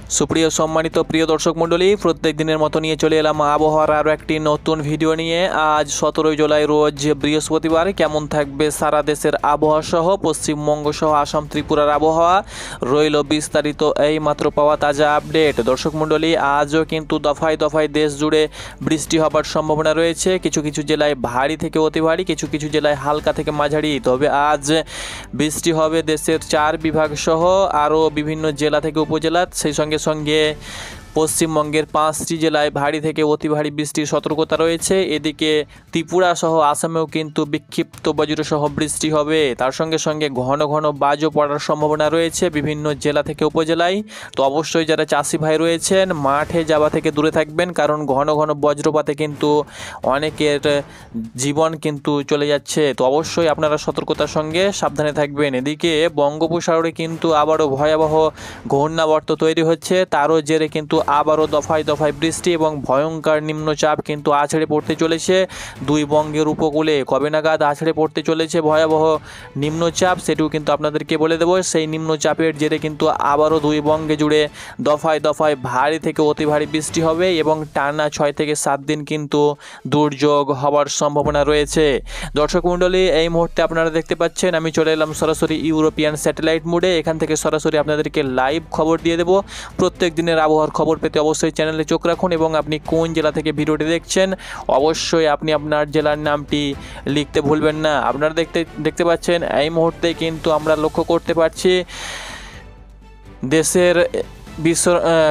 সুপ্রিয় সম্মানিত প্রিয় দর্শক মণ্ডলী, প্রত্যেক দিনের মতো নিয়ে চলে এলাম আবহাওয়ার আরও একটি নতুন ভিডিও নিয়ে। আজ 17 জুলাই রোজ বৃহস্পতিবার। কেমন থাকবে সারা দেশের আবহাওয়া সহ পশ্চিমবঙ্গ সহ আসাম ত্রিপুরার আবহাওয়া রইল বিস্তারিত এই মাত্র পাওয়া তাজা আপডেট। দর্শক মণ্ডলী, আজও কিন্তু দফায় দফায় দেশ জুড়ে বৃষ্টি হবার সম্ভাবনা রয়েছে। কিছু কিছু জেলায় ভারী থেকে অতি ভারী, কিছু কিছু জেলায় হালকা থেকে মাঝারি। তবে আজ বৃষ্টি হবে দেশের 4 বিভাগ সহ আরও বিভিন্ন জেলা থেকে উপজেলা। সেই সঙ্গে পশ্চিমবঙ্গের 5টি জেলায় ভারী থেকে অতি ভারী বৃষ্টির সতর্কতা রয়েছে। এদিকে ত্রিপুরা সহ আসামেও কিন্তু বিক্ষিপ্ত বজ্রসহ বৃষ্টি হবে। তার সঙ্গে সঙ্গে ঘন ঘন বাজও পড়ার সম্ভাবনা রয়েছে বিভিন্ন জেলা থেকে উপজেলায়। তো অবশ্যই যারা চাষি ভাই রয়েছেন মাঠে যাওয়া থেকে দূরে থাকবেন, কারণ ঘন ঘন বজ্রপাতে কিন্তু অনেকের জীবন কিন্তু চলে যাচ্ছে। তো অবশ্যই আপনারা সতর্কতার সঙ্গে সাবধানে থাকবেন। এদিকে বঙ্গোপসাগরে কিন্তু আবারও ভয়াবহ ঘূর্ণাবর্ত তৈরি হচ্ছে। তারও জেরে কিন্তু আবারও দফায় দফায় বৃষ্টি এবং ভয়ঙ্কর নিম্নচাপ কিন্তু আছড়ে পড়তে চলেছে দুই বঙ্গের উপকূলে। কবে নাগাদ আছড়ে পড়তে চলেছে ভয়াবহ নিম্নচাপ সেটিও কিন্তু আপনাদেরকে বলে দেবো। সেই নিম্নচাপের জেরে কিন্তু আবারও দুই বঙ্গে জুড়ে দফায় দফায় ভারী থেকে অতি ভারী বৃষ্টি হবে এবং টানা 6 থেকে 7 দিন কিন্তু দুর্যোগ হওয়ার সম্ভাবনা রয়েছে। দর্শক মণ্ডলী, এই মুহূর্তে আপনারা দেখতে পাচ্ছেন আমি চলে এলাম সরাসরি ইউরোপিয়ান স্যাটেলাইট মোডে। এখান থেকে সরাসরি আপনাদেরকে লাইভ খবর দিয়ে দেবো। প্রত্যেক দিনের আবহাওয়ার খবর পেতে অবশ্যই চ্যানেলে চোখ রাখুন এবং আপনি কোন জেলা থেকে ভিডিওটি দেখছেন অবশ্যই আপনি আপনার জেলার নামটি লিখতে ভুলবেন না। আপনারা দেখতে পাচ্ছেন এই মুহূর্তে কিন্তু আমরা লক্ষ্য করতে পারছি দেশের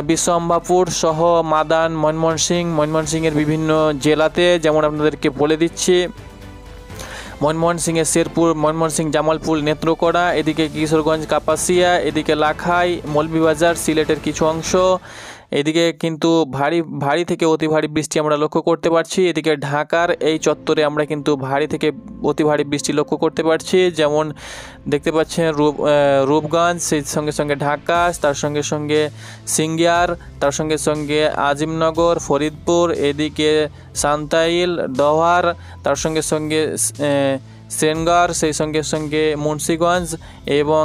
বিশ্বম্বাপুর সহ মাদান, ময়মনসিংহের বিভিন্ন জেলাতে, যেমন আপনাদেরকে বলে দিচ্ছি ময়মনসিংহের শেরপুর, ময়মনসিংহ, জামালপুর, নেত্রকোনা, এদিকে কিশোরগঞ্জ, কাপাসিয়া, এদিকে লাখাই, মৌলভীবাজার, সিলেটের কিছু অংশ। এদিকে কিন্তু ভারী থেকে অতি ভারী বৃষ্টি আমরা লক্ষ্য করতে পারছি। এদিকে ঢাকার এই চত্বরে আমরা কিন্তু ভারী থেকে অতি ভারী বৃষ্টি লক্ষ্য করতে পারছি। যেমন দেখতে পাচ্ছেন রূপগঞ্জ, সেই সঙ্গে সঙ্গে ঢাকা, তার সঙ্গে সঙ্গে সিঙ্গিয়ার, তার সঙ্গে সঙ্গে আজিমনগর, ফরিদপুর, এদিকে সান্তাইল, দোহার, তার সঙ্গে সঙ্গে সেনগর, সেই সঙ্গে সঙ্গে মুন্সিগঞ্জ এবং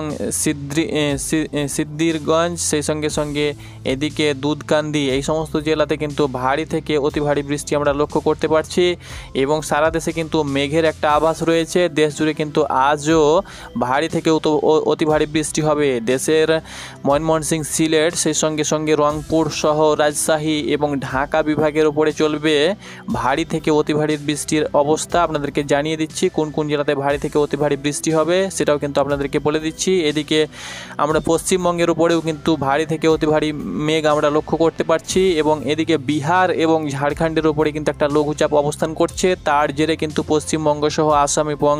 সিদ্দিরগঞ্জ, সেই সঙ্গে সঙ্গে এদিকে দুধকান্দি, এই সমস্ত জেলাতে কিন্তু ভারী থেকে অতি ভারী বৃষ্টি আমরা লক্ষ্য করতে পারছি এবং সারা দেশে কিন্তু মেঘের একটা আভাস রয়েছে। দেশ জুড়ে কিন্তু আজও ভারী থেকে অতি ভারী বৃষ্টি হবে। দেশের ময়মনসিংহ, সিলেট, সেই সঙ্গে সঙ্গে রংপুর সহ রাজশাহী এবং ঢাকা বিভাগের উপরে চলবে ভারী থেকে অতি ভারী বৃষ্টির অবস্থা। আপনাদেরকে জানিয়ে দিচ্ছি কোন কোন জেলাতে ভারী থেকে অতি ভারী বৃষ্টি হবে সেটাও কিন্তু আপনাদেরকে বলে দিচ্ছি। এদিকে আমরা পশ্চিমবঙ্গের উপরেও কিন্তু ভারী থেকে অতি ভারী মেঘ আমরা লক্ষ্য করতে পারছি এবং এদিকে বিহার এবং ঝাড়খণ্ডের উপরে কিন্তু একটা লঘুচাপ অবস্থান করছে। তার জেরে কিন্তু পশ্চিমবঙ্গ সহ আসাম এবং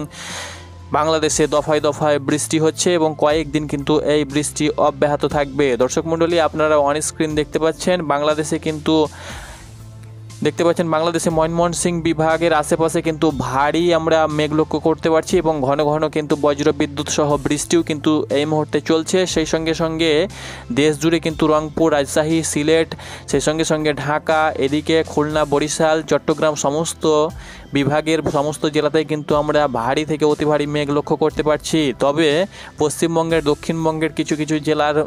বাংলাদেশে দফায় দফায় বৃষ্টি হচ্ছে এবং কয়েকদিন কিন্তু এই বৃষ্টি অব্যাহত থাকবে। দর্শক মণ্ডলী, আপনারা অন স্ক্রিন দেখতে পাচ্ছেন বাংলাদেশে ময়মনসিংহ বিভাগের আশেপাশে কিন্তু ভারী আমরা মেঘ লক্ষ্য করতে পারছি এবং ঘন ঘন কিন্তু বজ্র বিদ্যুৎ সহ বৃষ্টিও কিন্তু এই মুহূর্তে চলছে। সেই সঙ্গে সঙ্গে দেশ জুড়ে কিন্তু রংপুর, রাজশাহী, সিলেট, সেই সঙ্গে সঙ্গে ঢাকা, এদিকে খুলনা, বরিশাল, চট্টগ্রাম সমস্ত বিভাগের সমস্ত জেলাতেই কিন্তু আমরা ভারী থেকে অতি ভারী মেঘ লক্ষ্য করতে পারছি। তবে পশ্চিমবঙ্গের, দক্ষিণবঙ্গের কিছু কিছু জেলার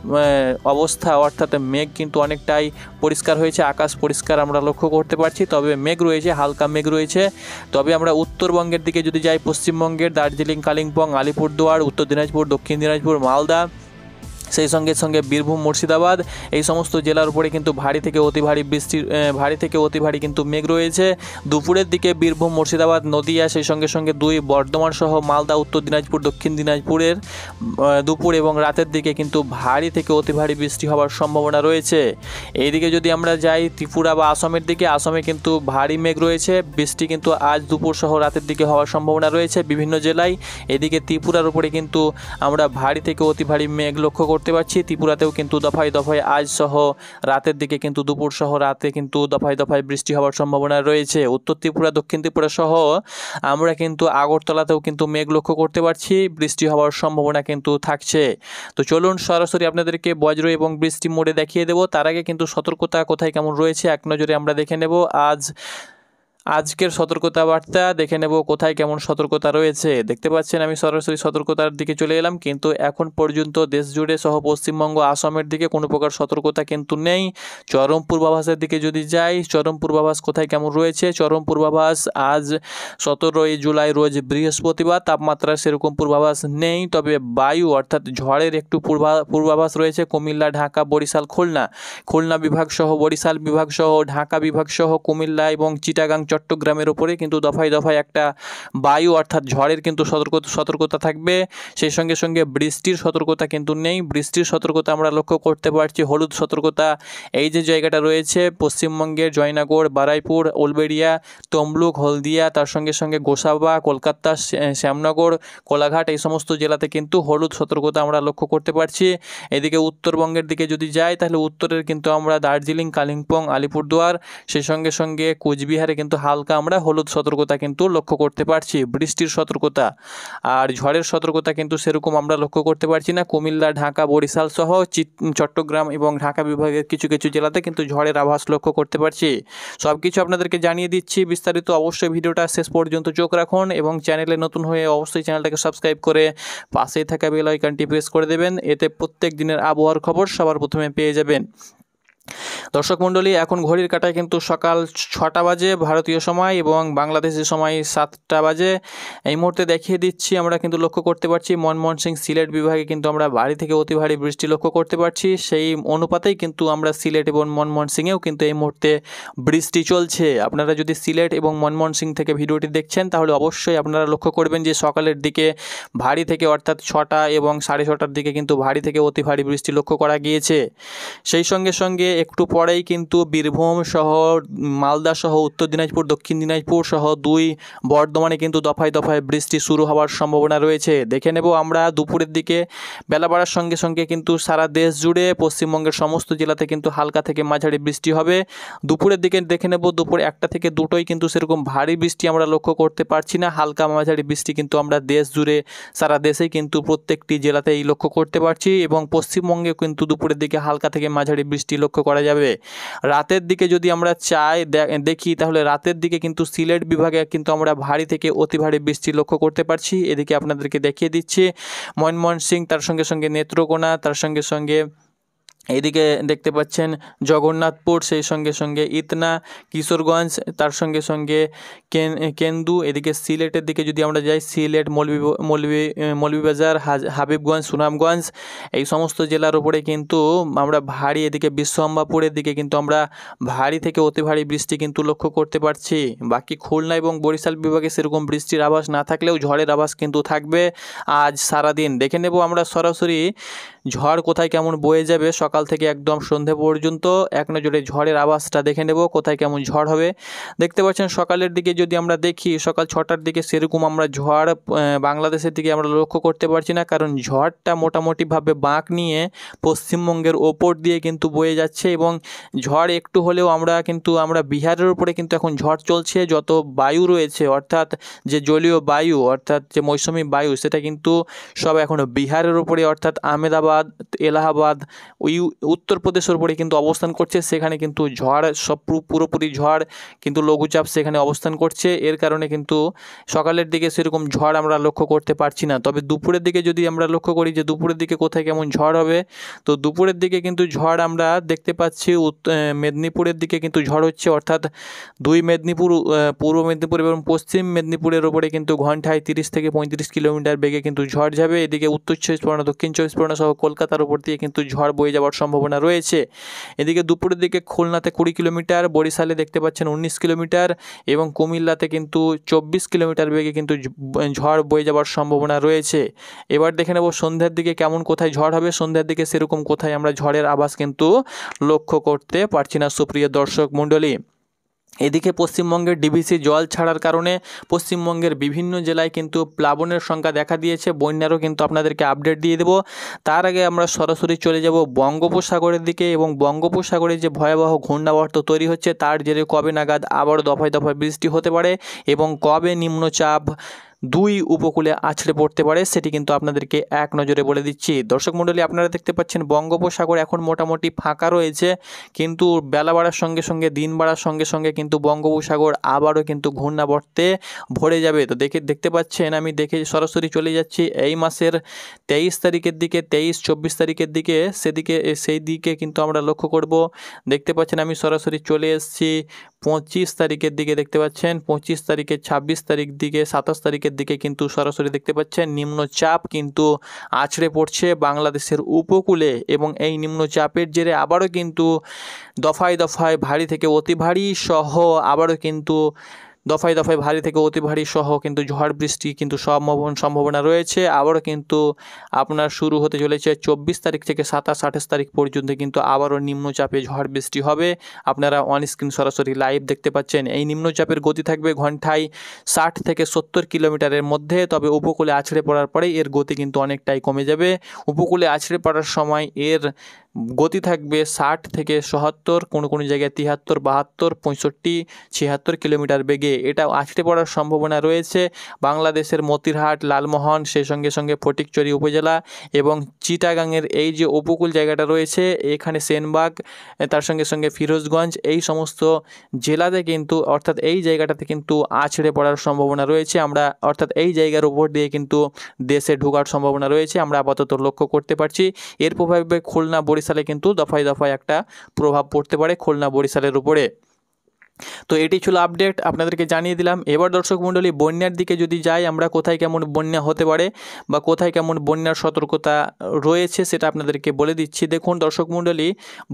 অবস্থা অর্থাৎ মেঘ কিন্তু অনেকটাই পরিষ্কার হয়েছে, আকাশ পরিষ্কার আমরা লক্ষ্য করতে পারছি। তবে মেঘ রয়েছে, হালকা মেঘ রয়েছে। তবে আমরা উত্তরবঙ্গের দিকে যদি যাই, পশ্চিমবঙ্গের দার্জিলিং, কালিম্পং, আলিপুরদুয়ার, উত্তর দিনাজপুর, দক্ষিণ দিনাজপুর, মালদা, সেই সঙ্গে সঙ্গে বীরভূম, মুর্শিদাবাদ, এই সমস্ত জেলার উপরে কিন্তু ভারী থেকে অতি ভারী কিন্তু মেঘ রয়েছে। দুপুরের দিকে বীরভূম, মুর্শিদাবাদ, নদিয়া, সেই সঙ্গে সঙ্গে বর্ধমান সহ মালদা, উত্তর দিনাজপুর, দক্ষিণ দিনাজপুরের দুপুর এবং রাতের দিকে কিন্তু ভারী থেকে অতি ভারী বৃষ্টি হওয়ার সম্ভাবনা রয়েছে। এইদিকে যদি আমরা যাই ত্রিপুরা বা আসামের দিকে, আসামে কিন্তু ভারী মেঘ রয়েছে, বৃষ্টি কিন্তু আজ দুপুর সহ রাতের দিকে হওয়ার সম্ভাবনা রয়েছে বিভিন্ন জেলায়। এদিকে ত্রিপুরার উপরে কিন্তু আমরা ভারী থেকে অতি ভারী মেঘ লক্ষ্য করতে পারছি। ত্রিপুরাতেও কিন্তু দফায় দফায় আজ সহ রাতের দিকে কিন্তু দুপুর সহ রাতে কিন্তু দফায় দফায় বৃষ্টি হওয়ার সম্ভাবনা রয়েছে। উত্তর ত্রিপুরা, দক্ষিণ ত্রিপুরা সহ আমরা কিন্তু আগরতলাতেও কিন্তু মেঘ লক্ষ্য করতে পারছি, বৃষ্টি হওয়ার সম্ভাবনা কিন্তু থাকছে। তো চলুন সরাসরি আপনাদেরকে বজ্র এবং বৃষ্টি মোডে দেখিয়ে দেব। তার আগে কিন্তু সতর্কতা কোথায় কেমন রয়েছে এক নজরে আমরা দেখে নেব। আজ আজকের সতর্কতা বার্তা দেখে নেব কোথায় কেমন সতর্কতা রয়েছে। দেখতে পাচ্ছেন আমি সরাসরি সতর্কতার দিকে চলে এলাম, কিন্তু এখন পর্যন্ত দেশ জুড়ে সহ পশ্চিমবঙ্গ আসামের দিকে কোনো প্রকার সতর্কতা কিন্তু নেই। চরম পূর্বাভাসের দিকে যদি যাই, চরম পূর্বাভাস কোথায় কেমন রয়েছে। চরম পূর্বাভাস আজ 17ই জুলাই রোজ বৃহস্পতিবার, তাপমাত্রা সেরকম পূর্বাভাস নেই, তবে বায়ু অর্থাৎ ঝড়ের একটু পূর্বাভাস রয়েছে। কুমিল্লা, ঢাকা, বরিশাল, খুলনা বিভাগ সহ বরিশাল বিভাগ সহ ঢাকা বিভাগ সহ কুমিল্লা এবং চিটাগাং, চট্টগ্রামের উপরে কিন্তু দফায় দফায় একটা বায়ু অর্থাৎ ঝড়ের কিন্তু সতর্কতা থাকবে। সেই সঙ্গে সঙ্গে বৃষ্টির সতর্কতা কিন্তু নেই। বৃষ্টির সতর্কতা আমরা লক্ষ্য করতে পারছি, হলুদ সতর্কতা এই যে জায়গাটা রয়েছে পশ্চিমবঙ্গের জয়নগর, বারুইপুর, উলবেড়িয়া, তমলুক, হলদিয়া, তার সঙ্গে সঙ্গে গোসাবা, কলকাতা, শ্যামনগর, কোলাঘাট, এই সমস্ত জেলাতে কিন্তু হলুদ সতর্কতা আমরা লক্ষ্য করতে পারছি। এদিকে উত্তরবঙ্গের দিকে যদি যাই তাহলে উত্তরের কিন্তু আমরা দার্জিলিং, কালিম্পং, আলিপুরদুয়ার, সেই সঙ্গে সঙ্গে কোচবিহারে কিন্তু হালকা আমরা হলুদ সতর্কতা কিন্তু লক্ষ্য করতে পারছি, বৃষ্টির সতর্কতা। আর ঝড়ের সতর্কতা কিন্তু সেরকম আমরা লক্ষ্য করতে পারছি না। কুমিল্লা, ঢাকা, বরিশাল সহ চট্টগ্রাম এবং ঢাকা বিভাগের কিছু কিছু জেলাতে কিন্তু ঝড়ের আভাস লক্ষ্য করতে পারছি। সব কিছু আপনাদেরকে জানিয়ে দিচ্ছি বিস্তারিত। অবশ্যই ভিডিওটা শেষ পর্যন্ত চোখ রাখুন এবং চ্যানেলে নতুন হয়ে অবশ্যই চ্যানেলটাকে সাবস্ক্রাইব করে পাশেই থাকা বেল আইকনটি প্রেস করে দেবেন, এতে প্রত্যেক দিনের আবহাওয়ার খবর সবার প্রথমে পেয়ে যাবেন। দর্শক মণ্ডলী, এখন ঘড়ির কাঁটায় কিন্তু সকাল 6টা বাজে ভারতীয় সময় এবং বাংলাদেশের সময় 7টা বাজে। এই মুহূর্তে দেখিয়ে দিচ্ছি, আমরা কিন্তু লক্ষ্য করতে পারছি ময়মনসিংহ, সিলেট বিভাগে কিন্তু আমরা ভারী থেকে অতি ভারী বৃষ্টি লক্ষ্য করতে পারছি। সেই অনুপাতেই কিন্তু আমরা সিলেট এবং ময়মনসিংহেও কিন্তু এই মুহূর্তে বৃষ্টি চলছে। আপনারা যদি সিলেট এবং ময়মনসিংহ থেকে ভিডিওটি দেখছেন তাহলে অবশ্যই আপনারা লক্ষ্য করবেন যে সকালের দিকে ভারী থেকে অর্থাৎ 6টা এবং 6:30টার দিকে কিন্তু ভারী থেকে অতি ভারী বৃষ্টি লক্ষ্য করা গিয়েছে। সেই সঙ্গে সঙ্গে একটু পরেই কিন্তু বীরভূম সহ মালদা সহ উত্তর দিনাজপুর, দক্ষিণ দিনাজপুর সহ 2 বর্ধমানে কিন্তু দফায় দফায় বৃষ্টি শুরু হওয়ার সম্ভাবনা রয়েছে। দেখে নেব আমরা দুপুরের দিকে, বেলা বাড়ার সঙ্গে সঙ্গে কিন্তু সারা দেশ জুড়ে পশ্চিমবঙ্গের সমস্ত জেলাতে কিন্তু হালকা থেকে মাঝারি বৃষ্টি হবে। দুপুরের দিকে দেখে নেব দুপুর 1টা থেকে 2টোয় কিন্তু সেরকম ভারী বৃষ্টি আমরা লক্ষ্য করতে পারছি না। হালকা মাঝারি বৃষ্টি কিন্তু আমরা দেশ জুড়ে সারা দেশেই কিন্তু প্রত্যেকটি জেলাতেই লক্ষ্য করতে পারছি এবং পশ্চিমবঙ্গে কিন্তু দুপুরের দিকে হালকা থেকে মাঝারি বৃষ্টি লক্ষ্য করা যাবে। রাতের দিকে যদি আমরা দেখি তাহলে রাতের দিকে কিন্তু সিলেট বিভাগে কিন্তু আমরা ভারী থেকে অতি ভারী বৃষ্টি লক্ষ্য করতে পারছি। এদিকে আপনাদেরকে দেখিয়ে দিচ্ছি ময়মনসিংহ, তার সঙ্গে সঙ্গে নেত্রকোনা, তার সঙ্গে সঙ্গে এদিকে দেখতে পাচ্ছেন জগন্নাথপুর, সেই সঙ্গে সঙ্গে ইতনা, কিশোরগঞ্জ, তার সঙ্গে সঙ্গে কেন্দু। এদিকে সিলেটের দিকে যদি আমরা যাই, সিলেট, মৌলভীবাজার, হাবিবগঞ্জ, সুনামগঞ্জ, এই সমস্ত জেলার উপরে কিন্তু আমরা ভারী, এদিকে বিশ্বম্বাপুরের দিকে কিন্তু আমরা ভারী থেকে অতি ভারী বৃষ্টি কিন্তু লক্ষ্য করতে পারছি। বাকি খুলনা এবং বরিশাল বিভাগে সেরকম বৃষ্টির আভাস না থাকলেও ঝড়ের আভাস কিন্তু থাকবে আজ সারাদিন। দেখে নেব আমরা সরাসরি ঝড় কোথায় কেমন বয়ে যাবে সকাল থেকে একদম সন্ধে পর্যন্ত। এক নজরে ঝড়ের আভাসটা দেখে নেব কোথায় কেমন ঝড় হবে। দেখতে পাচ্ছেন সকালের দিকে যদি আমরা দেখি, সকাল 6টার দিকে সেরকম আমরা ঝড় বাংলাদেশের দিকে আমরা লক্ষ্য করতে পারছি না, কারণ ঝড়টা মোটামুটিভাবে বাঁক নিয়ে পশ্চিমবঙ্গের ওপর দিয়ে কিন্তু বয়ে যাচ্ছে এবং ঝড় একটু হলেও আমরা বিহারের উপরে কিন্তু এখন ঝড় চলছে। যত বায়ু রয়েছে অর্থাৎ যে জলীয় বায়ু অর্থাৎ যে মৌসুমী বায়ু, সেটা কিন্তু সব এখন বিহারের উপরে অর্থাৎ আহমেদাবাদ, এলাহাবাদ, ওই উত্তরপ্রদেশের উপরে কিন্তু অবস্থান করছে। সেখানে কিন্তু ঝড় সব পুরোপুরি ঝড় কিন্তু লঘুচাপ সেখানে অবস্থান করছে। এর কারণে কিন্তু সকালের দিকে সেরকম ঝড় আমরা লক্ষ্য করতে পারছি না। তবে দুপুরের দিকে যদি আমরা লক্ষ্য করি যে দুপুরের দিকে কোথায় কেমন ঝড় হবে, তো দুপুরের দিকে কিন্তু ঝড় আমরা দেখতে পাচ্ছি মেদিনীপুরের দিকে কিন্তু ঝড় হচ্ছে, অর্থাৎ 2 মেদিনীপুর, পূর্ব মেদিনীপুর এবং পশ্চিম মেদিনীপুরের উপরে কিন্তু ঘন্টায় 30 থেকে 35 কিলোমিটার বেগে কিন্তু ঝড় যাবে। এদিকে উত্তর 24 পরগনা, দক্ষিণ 24 পরগনা সহ কলকাতার উপর দিয়ে কিন্তু ঝড় বয়ে যাওয়ার সম্ভাবনা রয়েছে। এদিকে দুপুরের দিকে খুলনাতে 20 কিলোমিটার, বরিশালে দেখতে পাচ্ছেন 19 কিলোমিটার এবং কুমিল্লাতে কিন্তু 24 কিলোমিটার বেগে কিন্তু ঝড় বয়ে যাওয়ার সম্ভাবনা রয়েছে। এবার দেখে নেব সন্ধ্যার দিকে কেমন কোথায় ঝড় হবে। সন্ধ্যার দিকে সেরকম কোথায় আমরা ঝড়ের আভাস কিন্তু লক্ষ্য করতে পারছি না সুপ্রিয় দর্শক মণ্ডলী। এদিকে পশ্চিমবঙ্গের ডিভিসি জল ছাড়ার কারণে পশ্চিমবঙ্গের বিভিন্ন জেলায় কিন্তু প্লাবনের সংখ্যা দেখা দিয়েছে। বন্যারও কিন্তু আপনাদেরকে আপডেট দিয়ে দেব। তার আগে আমরা সরাসরি চলে যাব বঙ্গোপসাগরের দিকে এবং বঙ্গোপসাগরে যে ভয়াবহ ঘূর্ণাবর্ত তৈরি হচ্ছে তার জেরে কবে নাগাদ আবার দফায় দফায় বৃষ্টি হতে পারে এবং কবে নিম্নচাপ দুই উপকূলে আছড়ে পড়তে পারে, সেটি কিন্তু আপনাদেরকে এক নজরে বলে দিচ্ছি। দর্শক মণ্ডলী, আপনারা দেখতে পাচ্ছেন বঙ্গোপসাগর এখন মোটামুটি ফাঁকা রয়েছে, কিন্তু বেলা বাড়ার সঙ্গে সঙ্গে, দিন বাড়ার সঙ্গে সঙ্গে কিন্তু বঙ্গোপসাগর আবারও কিন্তু ঘূর্ণাবর্তে ভরে যাবে। তো দেখতে পাচ্ছেন, আমি সরাসরি চলে যাচ্ছি এই মাসের 23 তারিখের দিকে, 23-24 তারিখের দিকে, সেই দিকে কিন্তু আমরা লক্ষ্য করব। দেখতে পাচ্ছেন আমি সরাসরি চলে এসেছি 25 তারিখের দিকে, দেখতে পাচ্ছেন 25 তারিখে, 26 তারিখ দিকে, 27 তারিখের দিকে কিন্তু সরাসরি দেখতে পাচ্ছেন নিম্নচাপ কিন্তু আছড়ে পড়ছে বাংলাদেশের উপকূলে, এবং এই নিম্নচাপের জেরে আবারও কিন্তু দফায় দফায় ভারী থেকে অতি ভারী সহ আবারও কিন্তু দফায় দফায় ভারী থেকে অতি ভারী সহ কিন্তু ঝড় বৃষ্টি কিন্তু সম্ভাবনা রয়েছে। আবারও কিন্তু আপনার শুরু হতে চলেছে 24 তারিখ থেকে 27-28 তারিখ পর্যন্ত কিন্তু আবারও নিম্নচাপে ঝড় বৃষ্টি হবে। আপনারা অন স্ক্রিন সরাসরি লাইভ দেখতে পাচ্ছেন। এই নিম্নচাপের গতি থাকবে ঘন্টায় 60 থেকে 70 কিলোমিটারের মধ্যে, তবে উপকূলে আছড়ে পড়ার পরে এর গতি কিন্তু অনেকটাই কমে যাবে। উপকূলে আছড়ে পড়ার সময় এর গতি থাকবে 60 থেকে 70, কোনো জায়গায় 73, 72, 65, 76 কিলোমিটার বেগে এটা আছড়ে পড়ার সম্ভাবনা রয়েছে। বাংলাদেশের মতিরহাট, লালমোহন, সেই সঙ্গে সঙ্গে ফটিকছড়ি উপজেলা এবং চিটাগাংয়ের এই যে উপকূল জায়গাটা রয়েছে, এখানে সেনবাগ, তার সঙ্গে সঙ্গে ফিরোজগঞ্জ, এই সমস্ত জেলাতে কিন্তু, অর্থাৎ এই জায়গাটাতে কিন্তু আছড়ে পড়ার সম্ভাবনা রয়েছে। অর্থাৎ এই জায়গার উপর দিয়ে কিন্তু দেশে ঢোকার সম্ভাবনা রয়েছে, আমরা আপাতত লক্ষ্য করতে পারছি। এর প্রভাবে খুলনা, বরিশালে কিন্তু দফায় দফায় একটা প্রভাব পড়তে পারে খুলনা, বরিশালের উপরে। তো এটি ছিল আপডেট, আপনাদেরকে জানিয়ে দিলাম। এবার দর্শক মণ্ডলী, বন্যার দিকে যদি যাই, আমরা কোথায় কেমন বন্যা হতে পারে বা কোথায় কেমন বন্যার সতর্কতা রয়েছে সেটা আপনাদেরকে বলে দিচ্ছি। দেখুন দর্শক মণ্ডলী,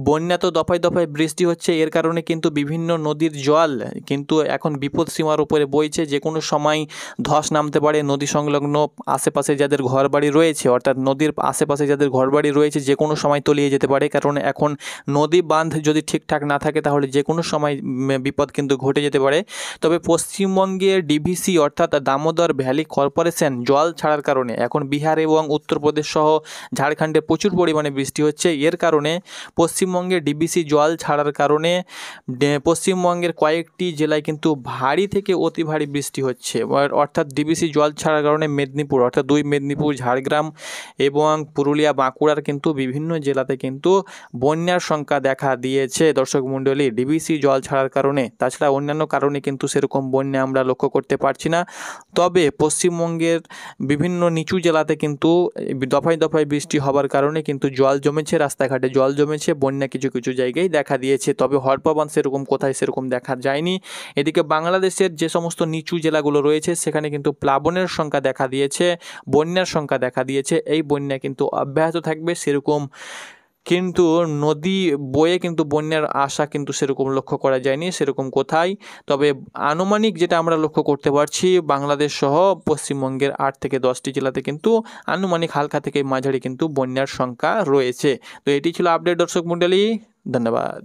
বন্যা তো দফায় দফায় বৃষ্টি হচ্ছে, এর কারণে কিন্তু বিভিন্ন নদীর জল কিন্তু এখন বিপদ সীমার উপরে বইছে। যে কোনো সময় ধস নামতে পারে। নদী সংলগ্ন আশেপাশে যাদের ঘরবাড়ি রয়েছে, অর্থাৎ নদীর আশেপাশে যাদের ঘরবাড়ি রয়েছে, যে কোনো সময় তলিয়ে যেতে পারে। কারণ এখন নদী বাঁধ যদি ঠিকঠাক না থাকে তাহলে যে কোনো সময় বিপদ কিন্তু ঘটে যেতে পারে। তবে পশ্চিমবঙ্গের ডিভিসি অর্থাৎ দামোদর ভ্যালি কর্পোরেশন জল ছাড়ার কারণে এখন বিহার এবং উত্তরপ্রদেশ সহ ঝাড়খণ্ডে প্রচুর পরিমাণে বৃষ্টি হচ্ছে। এর কারণে পশ্চিমবঙ্গের ডিভিসি জল ছাড়ার কারণে পশ্চিমবঙ্গের কয়েকটি জেলায় কিন্তু ভারী থেকে অতি ভারী বৃষ্টি হচ্ছে। অর্থাৎ ডিভিসি জল ছাড়ার কারণে মেদিনীপুর, অর্থাৎ দুই মেদিনীপুর, ঝাড়গ্রাম এবং পুরুলিয়া, বাঁকুড়ার কিন্তু বিভিন্ন জেলাতে কিন্তু বন্যার সংখ্যা দেখা দিয়েছে দর্শক মণ্ডলী, ডিভিসি জল ছাড়ার কারণে। তাছাড়া অন্যান্য কারণে কিন্তু সেরকম বন্যা আমরা লক্ষ্য করতে পারছি না। তবে পশ্চিমবঙ্গের বিভিন্ন নিচু জেলাতে কিন্তু দফায় দফায় বৃষ্টি হবার কারণে কিন্তু জল জমেছে, রাস্তাঘাটে জল জমেছে, বন্যা কিছু কিছু জায়গায় দেখা দিয়েছে। তবে হরপাবান সেরকম কোথায় সেরকম দেখা যায়নি। এদিকে বাংলাদেশের যে সমস্ত নিচু জেলাগুলো রয়েছে সেখানে কিন্তু প্লাবনের সংখ্যা দেখা দিয়েছে, বন্যার সংখ্যা দেখা দিয়েছে। এই বন্যা কিন্তু অব্যাহত থাকবে, সেরকম কিন্তু নদী বয়ে কিন্তু বন্যার আশা কিন্তু সেরকম লক্ষ্য করা যায়নি সেরকম কোথায়। তবে আনুমানিক যেটা আমরা লক্ষ্য করতে পারছি, বাংলাদেশ সহ পশ্চিমবঙ্গের 8 থেকে 10টি জেলাতে কিন্তু আনুমানিক হালকা থেকে মাঝারি কিন্তু বন্যার সংখ্যা রয়েছে। তো এটি ছিল আপডেট দর্শক মণ্ডলী, ধন্যবাদ।